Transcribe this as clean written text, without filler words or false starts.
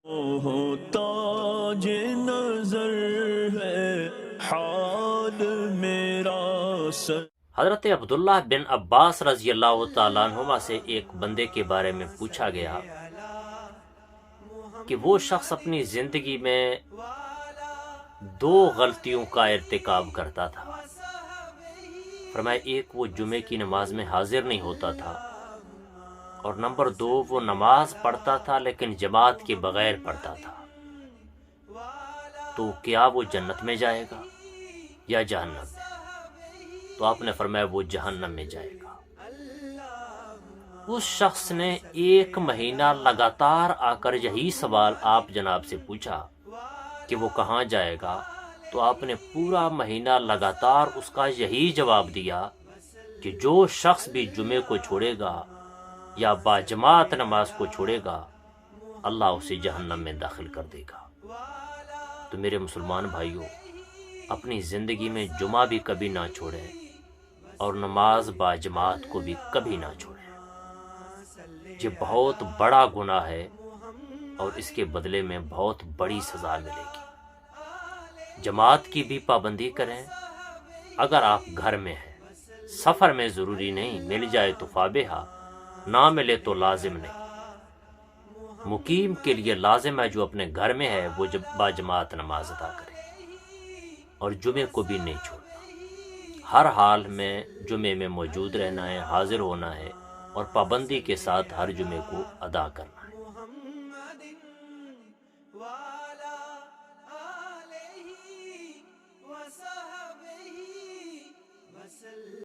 تاج نظر ہے حال میرا سر۔ حضرت عبداللہ بن عباس رضی اللہ تعالیٰ عنہما سے ایک بندے کے بارے میں پوچھا گیا کہ وہ شخص اپنی زندگی میں 2 غلطیوں کا ارتکاب کرتا تھا۔ فرمایا ایک وہ جمعے کی نماز میں حاضر نہیں ہوتا تھا، اور نمبر 2 وہ نماز پڑھتا تھا لیکن جماعت کے بغیر پڑھتا تھا۔ تو کیا وہ جنت میں جائے گا یا جہنم میں؟ تو آپ نے فرمایا وہ جہنم میں جائے گا۔ اس شخص نے 1 مہینہ لگاتار آ کر یہی سوال آپ جناب سے پوچھا کہ وہ کہاں جائے گا، تو آپ نے پورا مہینہ لگاتار اس کا یہی جواب دیا کہ جو شخص بھی جمعے کو چھوڑے گا یا باجماعت نماز کو چھوڑے گا، اللہ اسے جہنم میں داخل کر دے گا۔ تو میرے مسلمان بھائیوں، اپنی زندگی میں جمعہ بھی کبھی نہ چھوڑیں اور نماز باجماعت کو بھی کبھی نہ چھوڑیں۔ یہ بہت بڑا گناہ ہے اور اس کے بدلے میں بہت بڑی سزا ملے گی۔ جماعت کی بھی پابندی کریں۔ اگر آپ گھر میں ہیں، سفر میں ضروری نہیں، مل جائے تو فابہا، نہ ملے تو لازم نہیں۔ مقیم کے لیے لازم ہے جو اپنے گھر میں ہے وہ جب باجماعت نماز ادا کرے، اور جمعے کو بھی نہیں چھوڑنا۔ ہر حال میں جمعے میں موجود رہنا ہے، حاضر ہونا ہے، اور پابندی کے ساتھ ہر جمعے کو ادا کرنا۔